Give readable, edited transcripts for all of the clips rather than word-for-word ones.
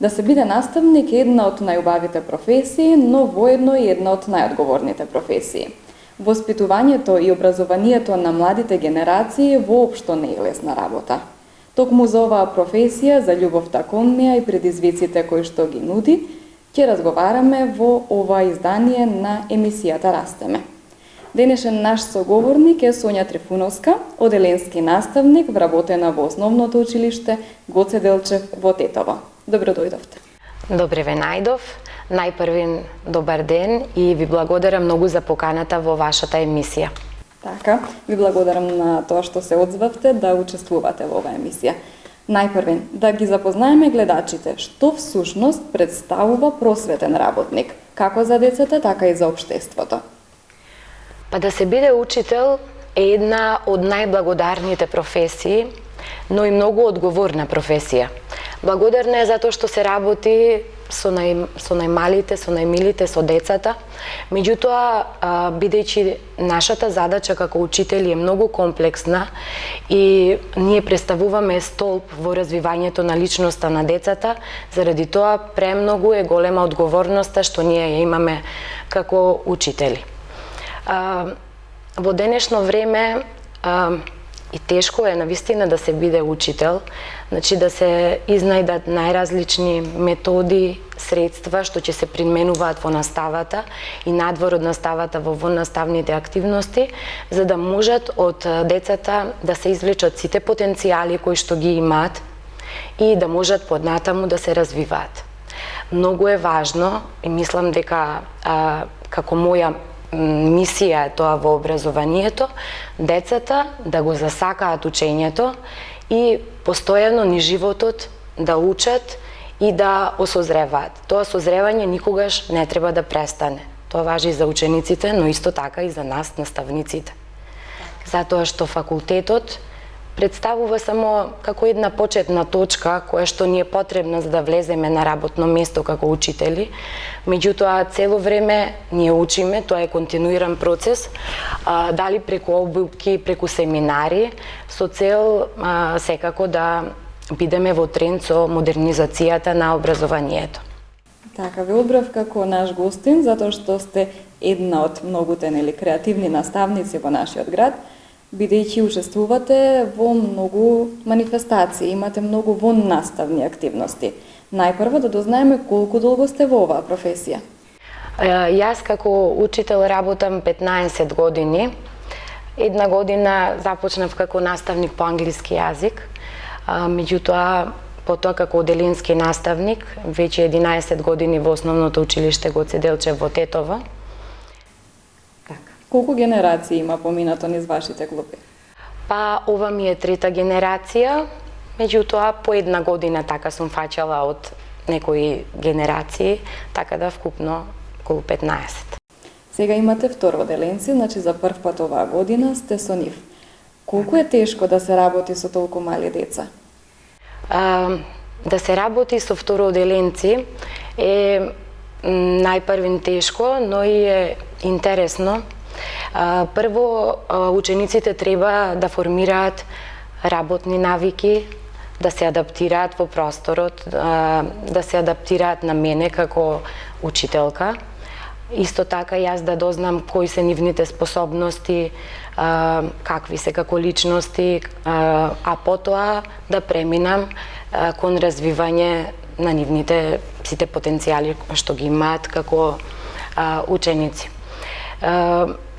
Да се биде наставник е една од најубавите професии, но воедно и една од најодговорните професии. Воспитувањето и образованието на младите генерации воопшто не е лесна работа. Токму за оваа професија, за љубовта кон неа и предизвиците кои што ги нуди, ќе разговараме во ова издание на емисијата Растеме. Денешен наш соговорник е Сонја Трифуновска, оделенски наставник, вработена во Основното училиште Гоце Делчев во Тетово. Добро дојдовте. Добре ве најдов. Најпрвин добар ден и ви благодарам многу за поканата во вашата емисија. Така, ви благодарам на тоа што се одзвавте да учествувате во оваа емисија. Најпрвин, да ги запознаеме гледачите, што всушност представува просветен работник, како за децата, така и за општеството. Па да се биде учител е една од најблагодарните професии, но и многу одговорна професија. Благодарна е затоа што се работи со најмалите, со најмилите, со децата. Меѓутоа, бидејќи нашата задача како учители е многу комплексна и ние представуваме столб во развивањето на личноста на децата, заради тоа премногу е голема одговорноста што ние ја имаме како учители. Во денешно време и тешко е навистина да се биде учител, значи да се изнајдат најразлични методи, средства што ќе се применуваат во наставата и надвор од наставата во воннаставните активности, за да можат од децата да се извлечат сите потенцијали кои што ги имаат и да можат поднатаму да се развиваат. Многу е важно и мислам дека како моја мисија е тоа во образованието, децата да го засакаат учењето и постојано низ животот да учат и да осозреваат. Тоа созревање никогаш не треба да престане. Тоа важи и за учениците, но исто така и за нас, наставниците. Затоа што факултетот представува само како една почетна точка која што ни е потребна за да влеземе на работно место како учители. Меѓутоа, цело време ние учиме, тоа е континуиран процес, дали преку обуки, преку семинари, со цел секако да бидеме во тренд со модернизацијата на образованието. Така, ве одбрав како наш гостин, затоа што сте една од многуте креативни наставници во нашиот град, бидејќи учествувате во многу манифестации, имате многу воннаставни активности. Најпрво да дознаеме колку долго сте во оваа професија. Јас како учител работам 15 години. Една година започнав како наставник по англиски јазик, меѓутоа потоа како оделенски наставник, веќе 11 години во Основното училиште Гоце Делчев во Тетово. Колку генерации има поминато низ вашите клупи? Па, ова ми е трета генерација, меѓутоа по една година така сум фаќала од некои генерации, така да вкупно околу 15. Сега имате второ оделенци, значи за прв пат оваа година сте со нив. Колку е тешко да се работи со толку мали деца? Да се работи со второ оделенци е најпрвин тешко, но и е интересно. Прво, учениците треба да формираат работни навики, да се адаптираат во просторот, да се адаптираат на мене како учителка. Исто така јас да дознам кои се нивните способности, какви се како личности, а потоа да преминам кон развивање на нивните сите потенцијали што ги имаат како ученици.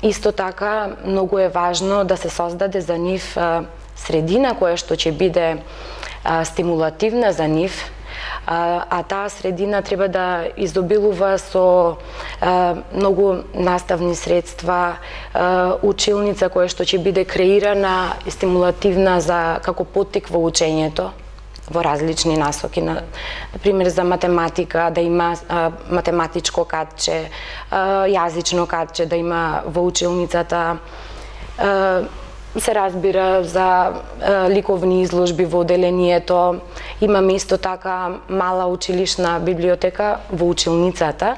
Исто така, многу е важно да се создаде за нив средина која што ќе биде стимулативна за нив, а таа средина треба да изобилува со многу наставни средства, училница која што ќе биде креирана и стимулативна за како поттик во учењето во различни насоки, например за математика, да има математичко катче, јазично катче да има во училницата, се разбира за ликовни изложби во оделението. Имаме исто така мала училишна библиотека во училницата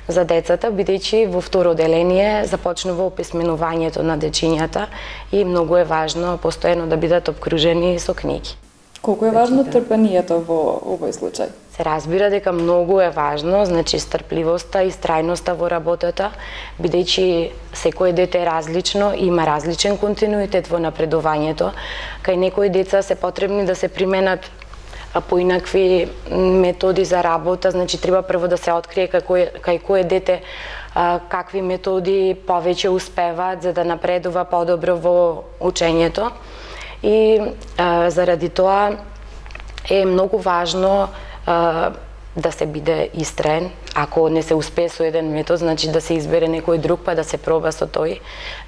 за децата, бидејќи во второ оделение започнува описменувањето на дечињата и многу е важно постојано да бидат обкружени со книги. Колку е важно трпението во овој случај? се разбира дека многу е важно, значи стрпливоста и страјноста во работата, бидејќи секое дете е различно и има различен континуитет во напредувањето. Кај некои деца се потребни да се применат поинакви методи за работа, значи треба прво да се открие кај кое дете какви методи повеќе успеваат за да напредува подобро во учењето. И заради тоа е многу важно да се биде истраен. Ако не се успее со еден метод, значи да се избере некој друг па да се проба со тој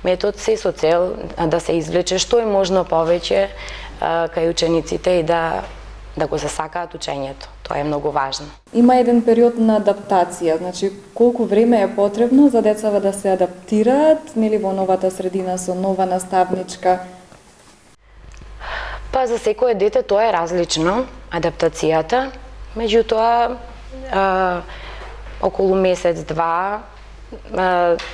метод, се со цел да се извлече што е можно повеќе кај учениците и да го засакаат учењето. Тоа е многу важно. Има еден период на адаптација, значи колку време е потребно за децата да се адаптираат, нели во новата средина со нова наставничка? Па за секое дете тоа е различно, адаптацијата. Меѓутоа, околу месец-два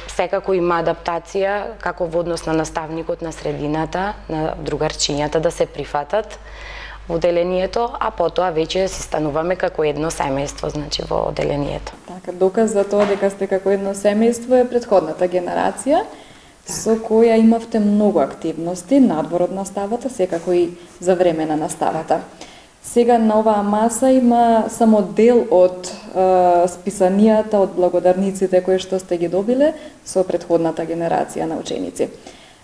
секако има адаптација како во однос на наставникот на средината, на другарчињата да се прифатат во оделението, а потоа веќе си стануваме како едно семејство, значи во оделението. Така, доказ за тоа дека сте како едно семејство е претходната генерација, со која имавте многу активности надвор од наставата, секако и за време на наставата. Сега на оваа маса има само дел од списанијата, од благодарниците кои што сте ги добиле со претходната генерација на ученици.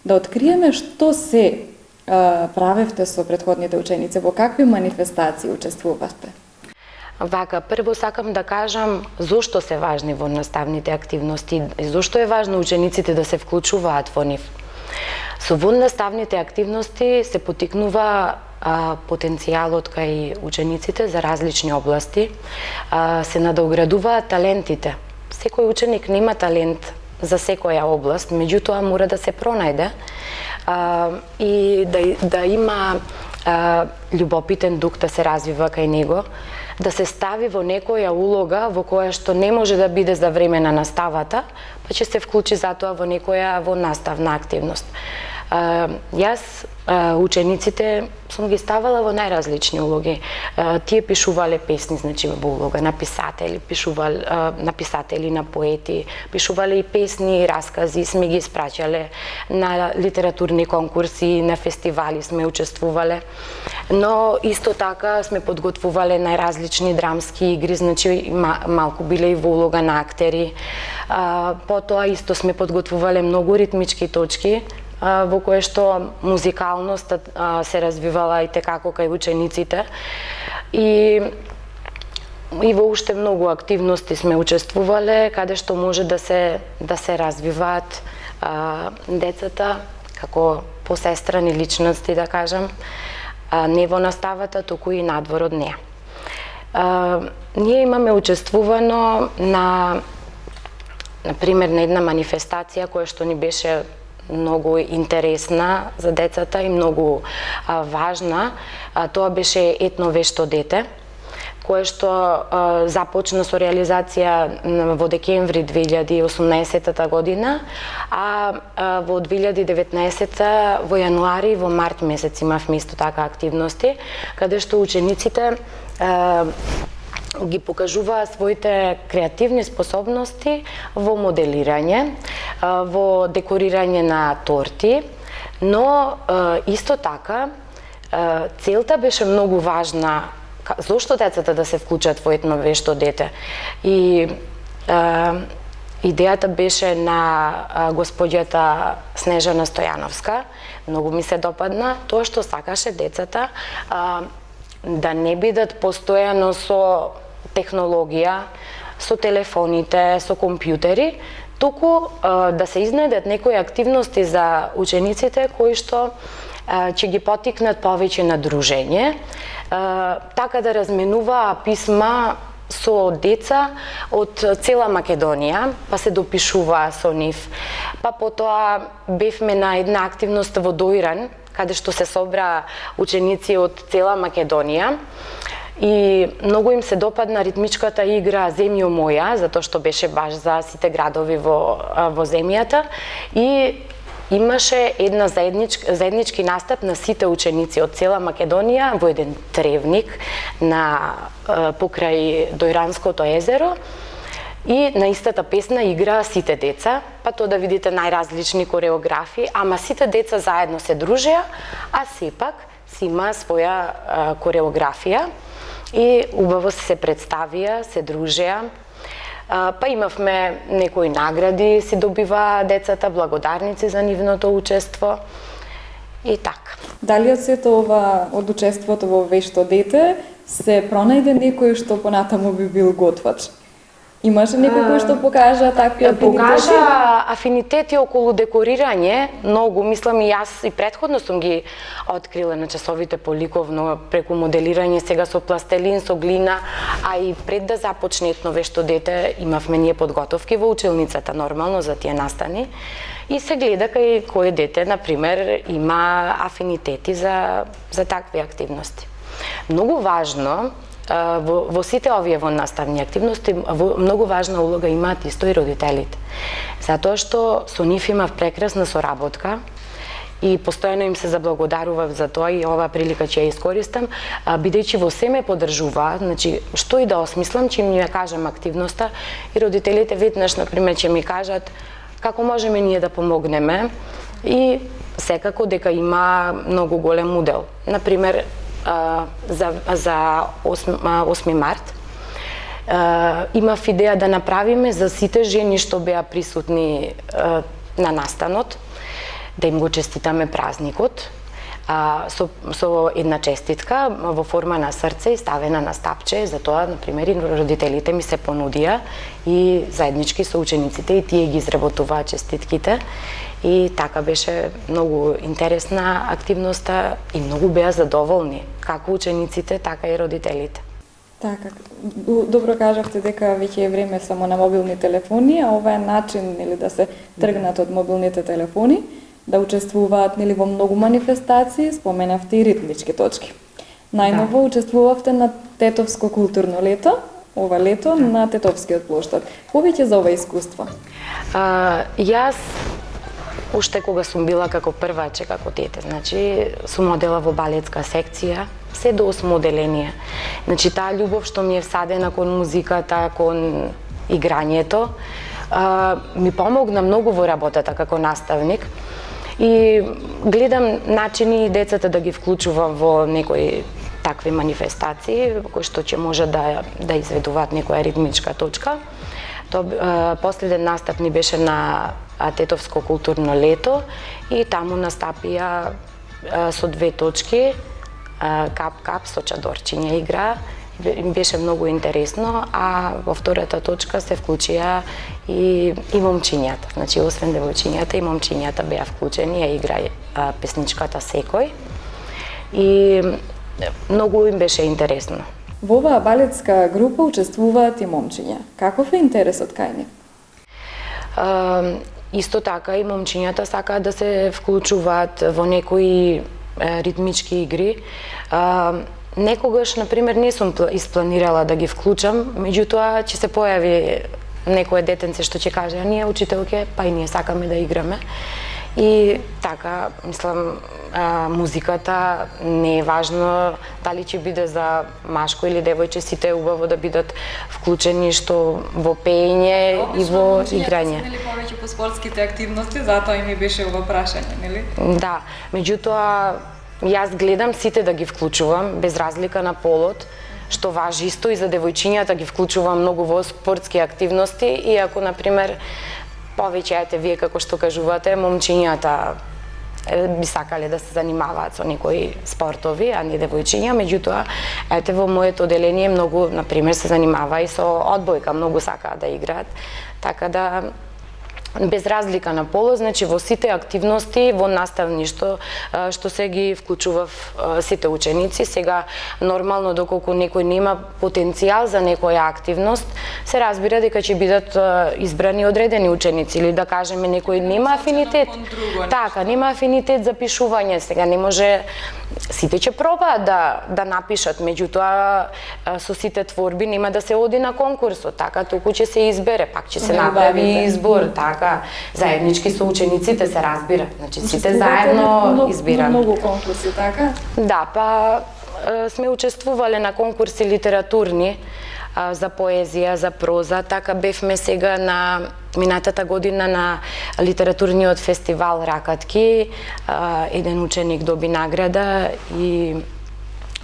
Да откриеме што се правевте со претходните ученици, во какви манифестации учествувавте? Вака, прво сакам да кажам зошто се важни во наставните активности и зошто е важно учениците да се вклучуваат во нив. Со наставните активности се потикнува потенцијалот кај учениците за различни области, се надоградуваат талентите. Секој ученик нема талент за секоја област, меѓутоа мора да се пронајде и да има љубопитен дух да се развива кај него, да се стави во некоја улога во која што не може да биде за време на наставата, па ќе се вклучи затоа во наставна активност. Јас учениците сум ги ставала во најразлични улоги. Тие пишувале песни, значи во улога на писатели, на писатели, на поети, пишувале и песни и раскази, сме ги испраќале на литературни конкурси, на фестивали сме учествувале. Но исто така сме подготвувале најразлични драмски игри, значи малку биле и во улога на актери. Потоа исто сме подготвувале многу ритмички точки, во кое што музикалноста се развивала и tekako кај учениците и во уште многу активности сме учествувале каде што може да се развиваат децата како посестрани личности, да кажам, не во наставата, туку и надвор од неа. Ние имаме учествувано на пример на една манифестација која што ни беше многу интересна за децата и многу важна. Тоа беше етно вешто дете, кое што започна со реализација во декември 2018 година, а во 2019 во јануари и во март месец имавме исто така активности, каде што учениците ги покажуваа своите креативни способности во моделирање, во декорирање на торти, но исто така целта беше многу важна. Зошто децата да се вклучат во етно вешто дете? И идејата беше на господјата Снежана Стојановска, многу ми се допадна, тоа што сакаше децата да не бидат постојано со технологија, со телефоните, со компјутери, туку да се изнајдат некои активности за учениците кои што ќе ги потикнат повеќе на дружење, така да разменуваа писма со деца од цела Македонија, па се допишуваа со нив. Па потоа бевме на една активност во Доиран, каде што се собраа ученици од цела Македонија и многу им се допадна ритмичката игра Земјо моја, затоа што беше баш за сите градови во земјата и имаше една заеднички настап на сите ученици од цела Македонија во еден тревник на покрај Дојранското езеро. И на истата песна играа сите деца, па тоа да видите најразлични кореографии, ама сите деца заедно се дружеа, а сепак си има своја кореографија и убаво се представија, се дружеа. Па имавме некои награди, си добива децата, благодарници за нивното учество и така. Дали од сето ова, од учеството во Вешто дете, се пронајде некој што понатаму би бил готвач? Имаше некој кој што покажа такви афинитети? Покажа афинитети околу декорирање, многу, мислам и јас и претходно сум ги открила на часовите по ликовно преку моделирање, сега со пластелин, со глина, а и пред да започне Етно Вешто дете имавме ние подготовки во училницата нормално за тие настани и се гледа кај кој дете, например, има афинитети за такви активности. Многу важно во сите овие наставни активности многу важна улога имаат исто и родителите. Затоа што со нив имав прекрасна соработка и постојано им се заблагодарував за тоа и оваа прилика ќе ја искористам, бидејќи во се ме поддржуваат, значи што и да осмислам, ќе ми ја кажам активноста и родителите веднаш на пример ќе ми кажат како можеме ние да помогнеме и секако дека има многу голем удел. На пример за 8 март имав идеја да направиме за сите жени што беа присутни на настанот, да им го честитаме празникот со една честитка во форма на срце и ставена на стапче. Затоа, например, и родителите ми се понудија и заеднички со учениците и тие ги изработуваа честитките. И така беше многу интересна активноста и многу беа задоволни, како учениците, така и родителите. Така, добро кажавте дека веќе е време само на мобилни телефони, а ова е начин нели да се тргнат од мобилните телефони, да учествуваат нели во многу манифестации, споменавте и ритмички точки. Најново учествувавте на Тетовско културно лето, ова лето на Тетовскиот плоштад. Повеќе за ова искуство? Јас уште кога сум била како прваче, како дете, значи сум одела во балетска секција, се до 8 оделение. Значи таа љубов што ми е всадена кон музиката, кон играњето, ми помогна многу во работата како наставник и гледам начини децата да ги вклучувам во некои такви манифестации кои што ќе може да изведуваат некоја ритмичка точка. Последен настап ни беше на Тетовско културно лето и таму настапија со 2 точки, кап-кап со чадорчиња игра. Беше многу интересно, а во втората точка се вклучија и момчињата. Значи, освен девојчињата и момчињата беа вклучени, ја игра песничката Секој. И многу им беше интересно. Во оваа балетска група учествуваат и момчиња. Каков е интересот кај нив? Исто така и момчињата сакаат да се вклучуваат во некои ритмички игри. Некогаш, например, не сум испланирала да ги вклучам, меѓутоа ќе се појави некое детенце што ќе каже, а ние учителке, па и ние сакаме да играме. И така, мислам, музиката не е важно дали ќе биде за машко или девојче, сите е убаво да бидат вклучени што во пеење и во играње. Нели повеќе по спортските активности, затоа и ми беше ова прашање, нели? Да, меѓутоа јас гледам сите да ги вклучувам без разлика на полот, што важи исто и за девојчињата ги вклучувам многу во спортски активности, иако на пример повеќе вие како што кажувате, момчињата би сакале да се занимаваат со некои спортови, а не девојчиња, меѓутоа во моето оделение многу, на пример, се занимава и со одбојка, многу сакаат да играат, така да без разлика на полот, значи во сите активности во наставништво што се ги вклучував сите ученици. Сега нормално доколку некој нема потенцијал за некоја активност, се разбира дека ќе бидат избрани одредени ученици или да кажеме некој нема афинитет. Така, нема афинитет за пишување, сега не може сите ќе пробаат да напишат, меѓутоа со сите творби нема да се оди на конкурсот, така туку ќе се избере, пак ќе се направи избор, така дека заеднички со учениците се разбира. Значи сите заедно избираме. Многу конкурси, така? Да, па сме учествувале на конкурси литературни за поезија, за проза, така бевме сега на минатата година на литературниот фестивал Ракатки, еден ученик доби награда и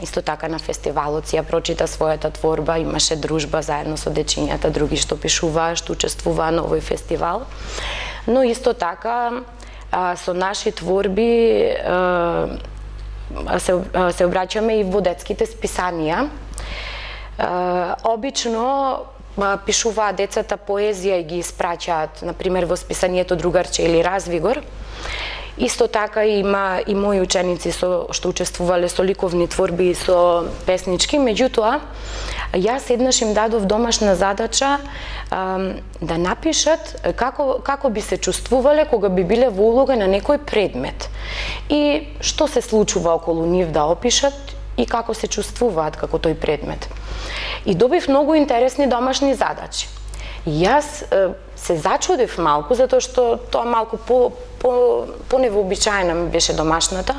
исто така на фестивалот си ја прочита својата творба, имаше дружба заедно со дечињата, други што пишуваа, што учествуваа на овој фестивал. Но исто така со наши творби се обраќаме и во детските списанија. Обично пишуваат децата поезија и ги испраќаат, например, во списанието Другарче или Развигор. Исто така има и мои ученици што учествувале со ликовни творби и со песнички, меѓутоа, јас еднаш им дадов домашна задача да напишат како би се чувствувале кога би биле во улога на некој предмет и што се случува околу нив да опишат и како се чувствуваат како тој предмет. И добив многу интересни домашни задачи. Јас се зачудив малку, затоа што тоа малку по-невообичаена ми беше домашната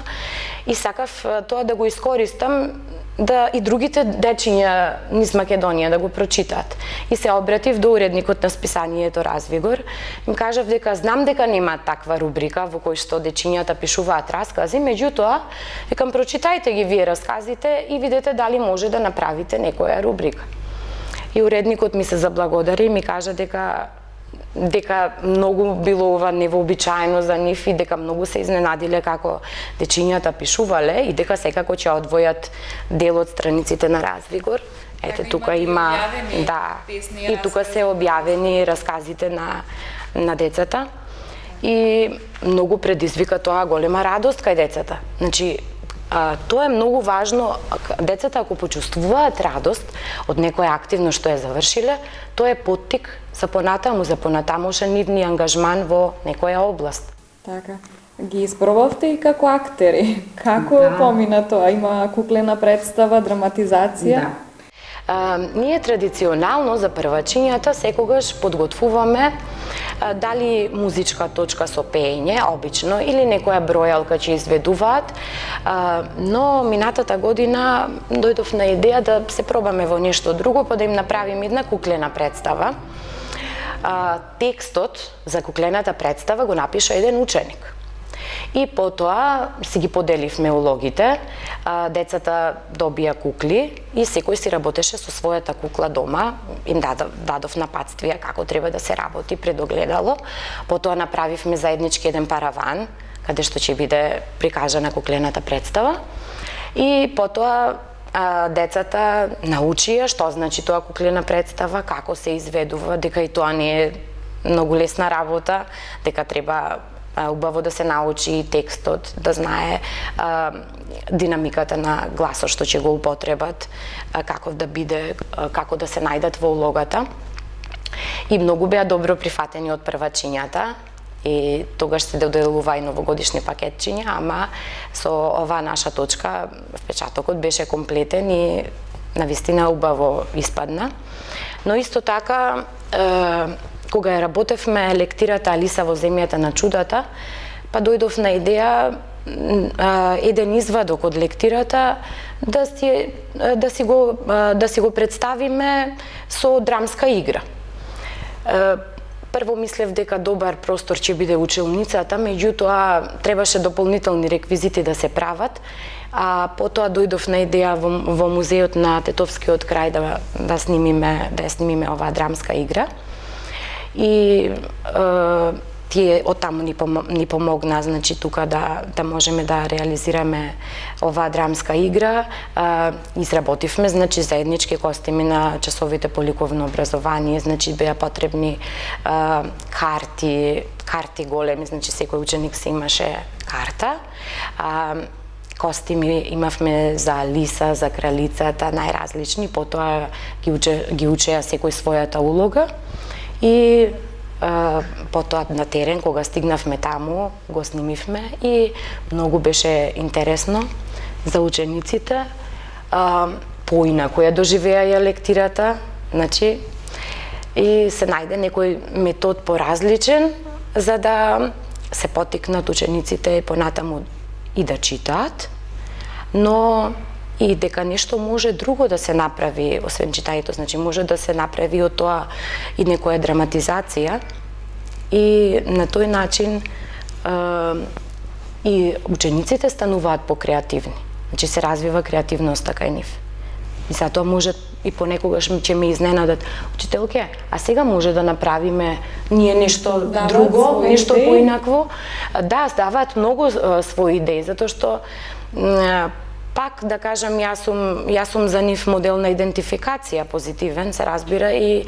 и сакав тоа да го искористам да и другите дечиња низ Македонија да го прочитаат. И се обратив до уредникот на списанието Развигор, им кажав дека знам дека нема таква рубрика во кој што дечињата пишуваат раскази, меѓутоа, викам прочитајте ги вие расказите и видете дали може да направите некоја рубрика. И уредникот ми се заблагодари и ми кажа дека многу било ова невообичаено за нив и дека многу се изненадиле како дечињата пишувале и дека секако ќе одвојат дел од страниците на Развигор. Ете, тука има, да, и тука се објавени расказите на децата и многу предизвика тоа голема радост кај децата. Значи, тоа е многу важно, децата ако почувствуваат радост од некоја активност што ја завршиле, тоа е поттик за понатамошен нивни ангажман во некоја област. Така. Ги испробавте и како актери. Како помина тоа? Има куклена представа, драматизација? Да. Ние традиционално за првачињата секогаш подготвуваме дали музичка точка со пеење, обично, или некоја бројалка ќе изведуваат, но минатата година дојдов на идеја да се пробаме во нешто друго, па да им направим една куклена представа. Текстот за куклената представа го напиша еден ученик. И потоа си ги поделивме улогите, децата добија кукли и секој си работеше со својата кукла дома, им дадов напатствија како треба да се работи пред огледало, потоа направивме заеднички еден параван, каде што ќе биде прикажана куклената представа и потоа децата научија што значи тоа куклена представа, како се изведува, дека и тоа не е многу лесна работа, дека треба убаво да се научи текстот, да знае динамиката на гласот што ќе го употребат, како да биде, како да се најдат во улогата. И многу беа добро прифатени од првачињата и тогаш се доделува и новогодишни пакетчиња, ама со оваа наша точка впечатокот беше комплетен и навистина убаво испадна. Но исто така кога ја работевме лектирата Алиса во земјата на чудата, па дојдов на идеја еден извадок од лектирата да си го представиме со драмска игра. Прво мислев дека добар простор ќе биде училницата, меѓутоа требаше дополнителни реквизити да се прават, а потоа дојдов на идеја во музеот на Тетовскиот крај да снимиме оваа драмска игра. И тие оттаму ни помогна, значи тука да можеме да реализираме оваа драмска игра. Изработивме значи заеднички костими на часовите по ликовно образование, значи беа потребни карти големи, значи секој ученик си имаше карта. Костими имавме за Лиса, за кралицата, најразлични, потоа ги учеа секој својата улога. И потоа на терен, кога стигнавме таму, го снимивме и многу беше интересно за учениците. Поинаку ја доживеа лектирата, значи, и се најде некој метод поразличен, за да се поттикнат учениците понатаму и да читаат, но и дека нешто може друго да се направи, освен читањето, значи може да се направи од тоа и некоја драматизација и на тој начин и учениците стануваат покреативни. Значи се развива креативноста кај нив. И затоа може и понекогаш ќе ме изненадат учителке, а сега може да направиме ние нешто друго, нешто поинакво. Да, даваат многу своји идеи, затоа што пак да кажам, јас сум за нив модел на идентификација, позитивен, се разбира, и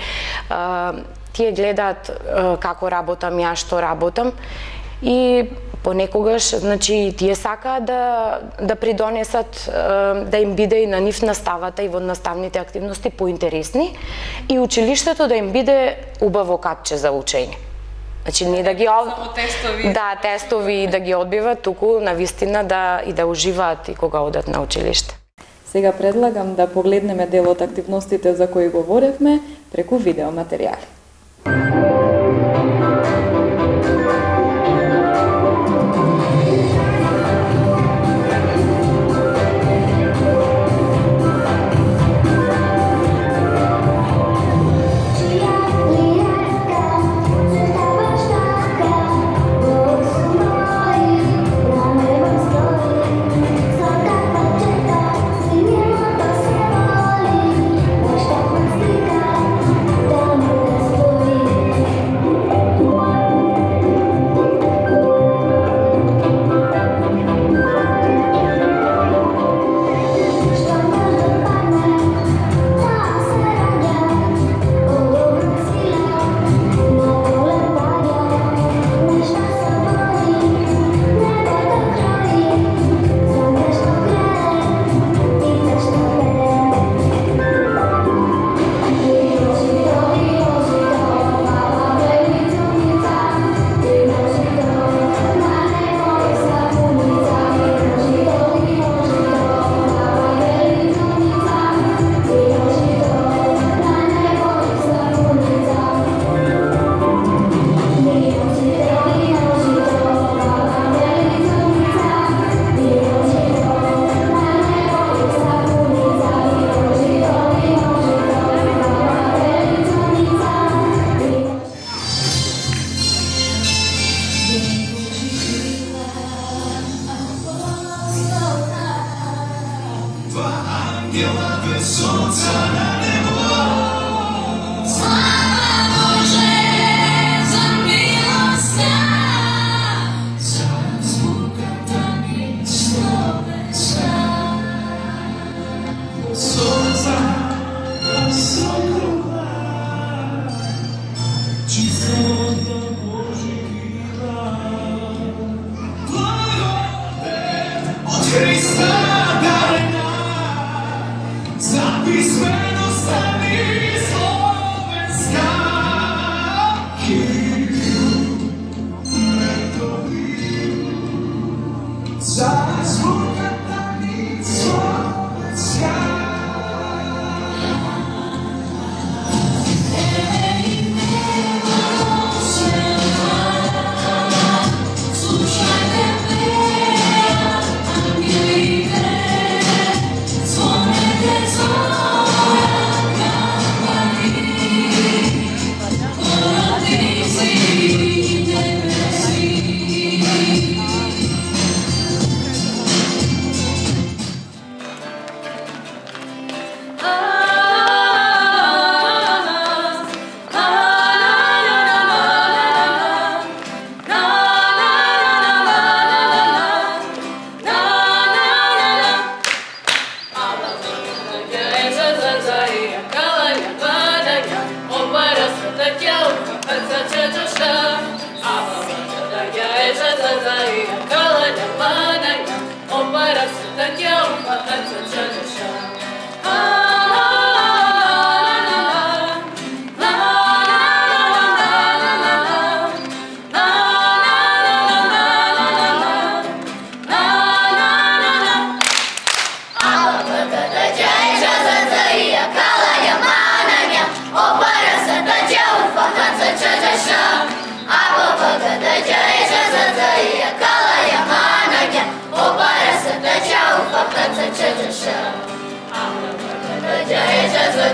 тие гледаат како работам ја, што работам, и понекогаш, значи, тие сакаат да придонесат, да им биде и на нив наставата и во наставните активности поинтересни и училиштето да им биде убаво катче за учење. Значи, не да ги тестови. Да, тестови и да ги одбиват, туку навистина да уживаат и кога одат на училиште. Сега предлагам да погледнеме дел од активностите за кои говоревме преку видеоматеријали.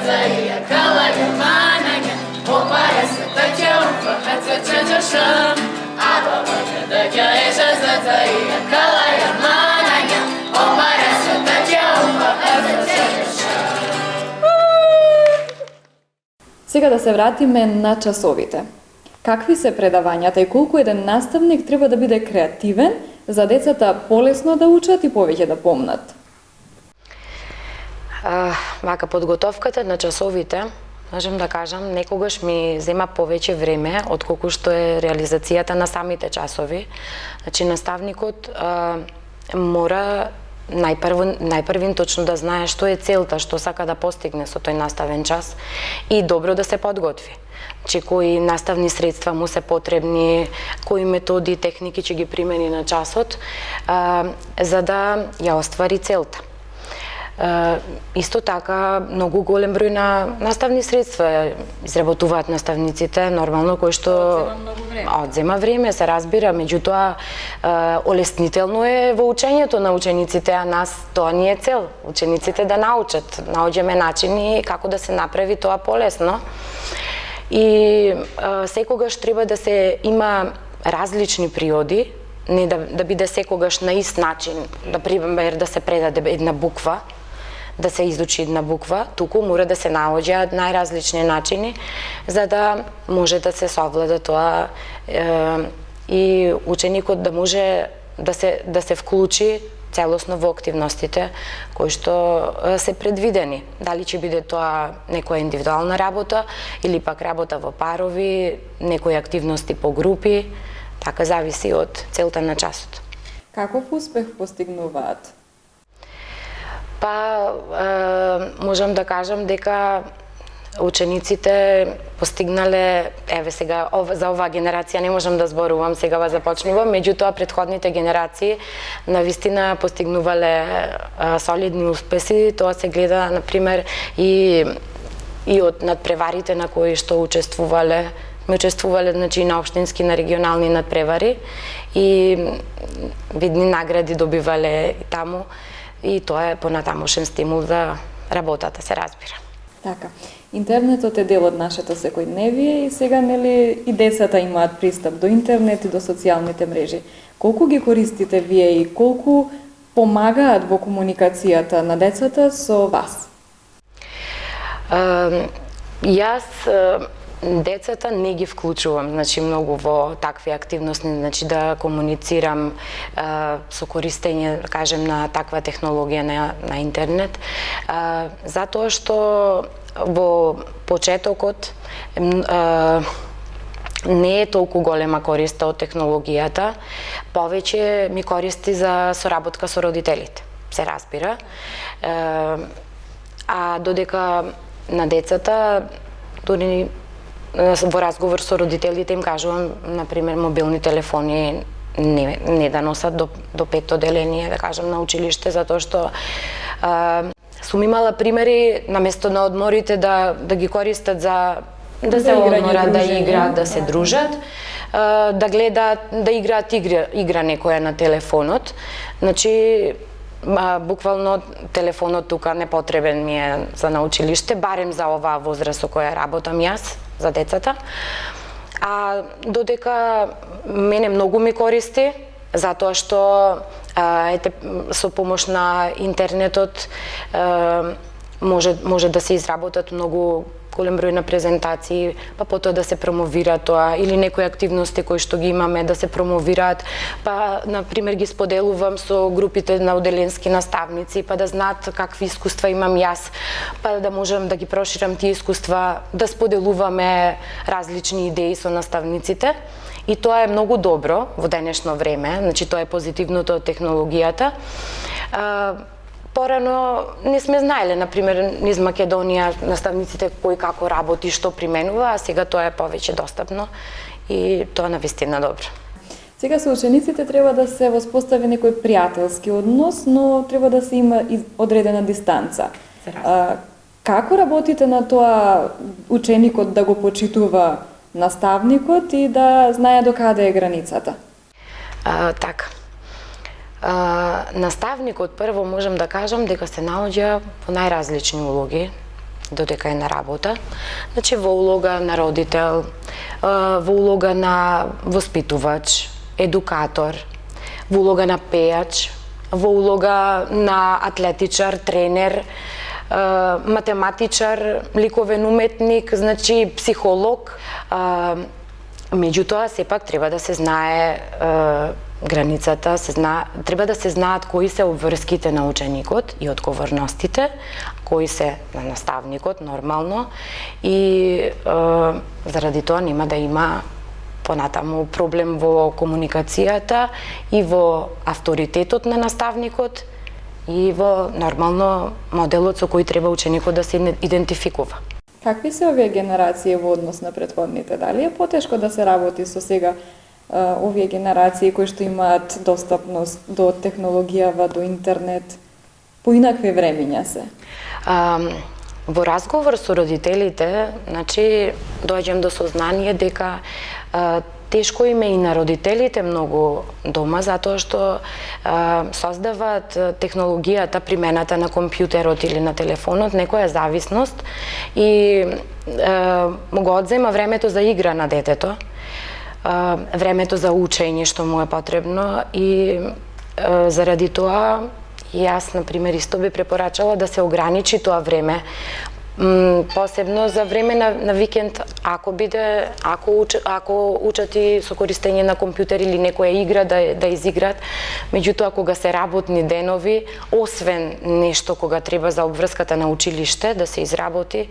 زي كلا يمانيا وبارس تجوف هتجشم عبا بدك ايش زي كلا يمانيا وبارس تجوف هتجشم. Сега да се вратиме на часовите. Какви се предавањата и колку еден наставник треба да биде креативен за децата полесно да учат и повеќе да помнат? Вака, подготовката на часовите, можем да кажам, некогаш ми зема повеќе време отколку што е реализацијата на самите часови. Значи, наставникот мора најпрвин точно да знае што е целта, што сака да постигне со тој наставен час и добро да се подготви. Че кои наставни средства му се потребни, кои методи, техники ќе ги примени на часот, за да ја оствари целта. Исто така, многу голем број на наставни средства изработуваат наставниците, нормално, кои што одзема време, се разбира, меѓутоа олеснително е во учењето на учениците, а нас тоа ни е цел, учениците да научат, наоѓаме начини како да се направи тоа полесно. И секогаш треба да се има различни приоди, не да биде секогаш на ист начин, да пример да се предаде една буква, да се изучи една буква, туку мора да се наоѓаат најразлични начини за да може да се совлада тоа и ученикот да може да се вклучи целосно во активностите кои што се предвидени. Дали ќе биде тоа некоја индивидуална работа или пак работа во парови, некои активности по групи, така зависи од целта на часот. Каков успех постигнуваат? Па, можам да кажам дека учениците постигнале, еве сега, за оваа генерација не можам да зборувам, сега започнувам, меѓутоа претходните генерации навистина постигнувале солидни успеси, тоа се гледа, например, и од надпреварите на кои што учествувале, значи на општински, на регионални надпревари и видни награди добивале и таму, и тоа е понатамошен стимул за работата, се разбира. Така, интернетот е дел од нашето секојдневие и сега, нели, и децата имаат пристап до интернет и до социјалните мрежи. Колку ги користите вие и колку помагаат во комуникацијата на децата со вас? Јас децата не ги вклучувам, значи, многу во такви активности, значи да комуницирам со користење, да кажем, на таква технологија на интернет, затоа што во почетокот не е толку голема користа од технологијата, повеќе ми користи за соработка со родителите, се разбира. А додека на децата, дури во разговор со родителите им кажувам, например, мобилни телефони не да носат до 5-то деление, да кажам, на училиште, затоа што сум имала примери, наместо на одморите да ги користат за да се одморат, да играат, да се дружат, да гледаат, да играат игра некоја на телефонот. Значи, буквално телефонот тука непотребен ми е за на училиште, барем за оваа возраст со која работам јас, за децата. А додека мене многу ми користи, затоа што со помош на интернетот може да се изработат многу голем број на презентации, па потоа да се промовира тоа, или некои активности кои што ги имаме да се промовираат, па, например, ги споделувам со групите на оделенски наставници, па да знаат какви искуства имам јас, па да можам да ги проширам тие искуства, да споделуваме различни идеи со наставниците. И тоа е многу добро во денешно време, значи тоа е позитивното од технологијата. Порано не сме знаеле, например, низ Македонија, наставниците кој како работи, што применува, а сега тоа е повеќе достапно и тоа навистина добро. Сега со учениците треба да се воспостави некој пријателски однос, но треба да се има одредена дистанца. Како работите на тоа ученикот да го почитува наставникот и да знае до каде е границата? Така. Наставникот, прво можам да кажам дека се наоѓа во најразлични улоги додека е на работа. Значи во улога на родител, во улога на воспитувач, едукатор, во улога на пејач, во улога на атлетичар, тренер, математичар, ликовен уметник, значи психолог. Меѓутоа, сепак треба да се знае границата, треба да се знаат кои се обврските на ученикот и одговорностите, кои се на наставникот, нормално, и заради тоа нема да има понатаму проблем во комуникацијата и во авторитетот на наставникот и во нормално моделот со кој треба ученикот да се идентификува. Какви се овие генерации во однос на претходните? Дали е потешко да се работи со сега овие генерации кои што имаат достапност до технологијава, до интернет, поинакви времиња се? Во разговор со родителите, значи, доаѓам до сознание дека тешко им е и на родителите многу дома, затоа што создаваат технологијата, примената на компјутерот или на телефонот, некоја зависност и му го одзема времето за игра на детето, времето за учење што му е потребно и заради тоа јас, например, исто би препорачала да се ограничи тоа време, посебно за време на викенд, ако учат и со користење на компјутер или некоја игра да изиграт. Меѓутоа, кога се работни денови, освен нешто кога треба за обврската на училиште да се изработи,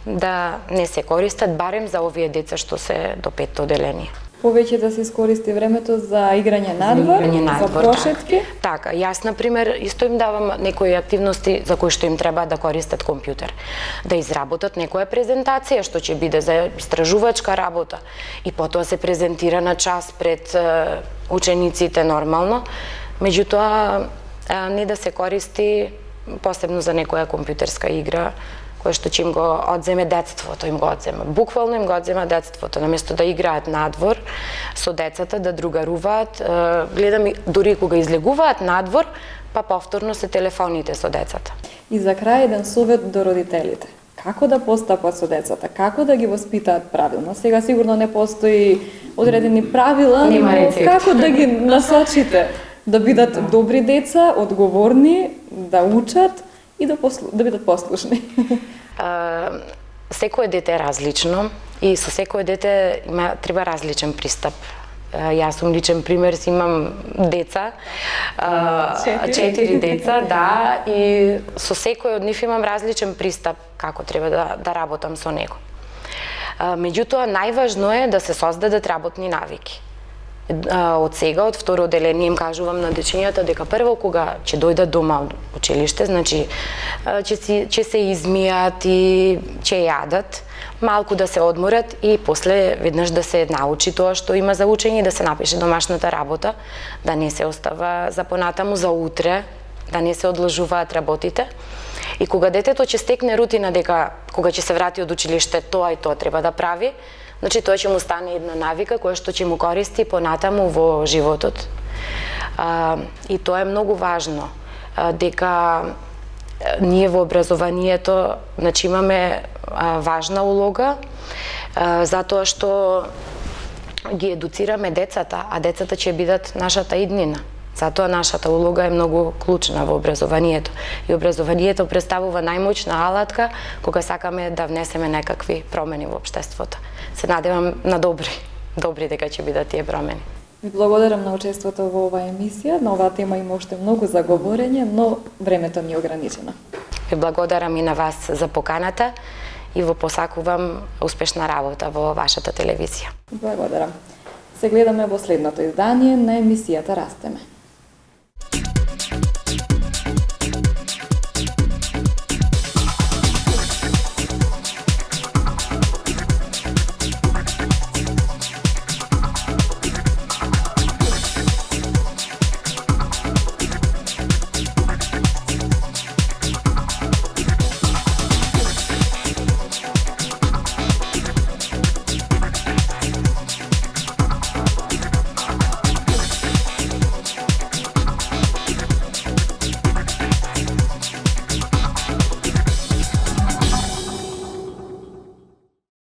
да не се користат, барем за овие деца што се до 5-то одделение. Повеќе да се искористи времето за играње надвор, за прошетки? Така, јас, например, исто им давам некои активности за кои што им треба да користат компјутер. Да изработат некоја презентација што ќе биде за истражувачка работа и потоа се презентира на час пред учениците нормално. Меѓутоа, не да се користи посебно за некоја компјутерска игра кој што ќе им го одземе детството, им го одзема. Буквално им го одзема детството, наместо да играат надвор со децата, да другаруваат, гледам дури кога излегуваат надвор, па повторно се телефоните со децата. И за крај еден совет до родителите. Како да постапат со децата, како да ги воспитаат правилно? Сега сигурно не постои одредени правила, но како да ги насочите да бидат добри деца, одговорни, да учат и да бидат послушни? Секое дете е различно и со секое дете треба различен пристап. Јас сум личен пример, имам деца, 4 деца, да, и со секој од нив имам различен пристап како треба да работам со него. Меѓутоа, најважно е да се создадат работни навики. Од сега, од второ одделение, им кажувам на дечињата дека прво кога ќе дојдат дома од училиште, значи ќе се измијат и ќе јадат, малку да се одморат и после веднаш да се научи тоа што има за учење, да се напише домашната работа, да не се остава за понатаму за утре, да не се одложуваат работите. И кога детето ќе стекне рутина дека кога ќе се врати од училиште тоа и тоа треба да прави, значи тоа ќе му стане една навика која што ќе му користи понатаму во животот. И тоа е многу важно, дека ние во образованието, значи имаме важна улога, затоа што ги едуцираме децата, а децата ќе бидат нашата иднина. Затоа нашата улога е многу клучна во образованието. И образованието представува најмоćна алатка кога сакаме да внесеме некакви промени во општеството. Се надевам на добри дека ќе бидат тие промени. Ви благодарам на учеството во оваа емисија. На оваа тема има уште многу за говорење, но времето ни е ограничено. Ви благодарам и на вас за поканата и во посакувам успешна работа во вашата телевизија. Благодарам. Се гледаме во следното издание на емисијата Растеме.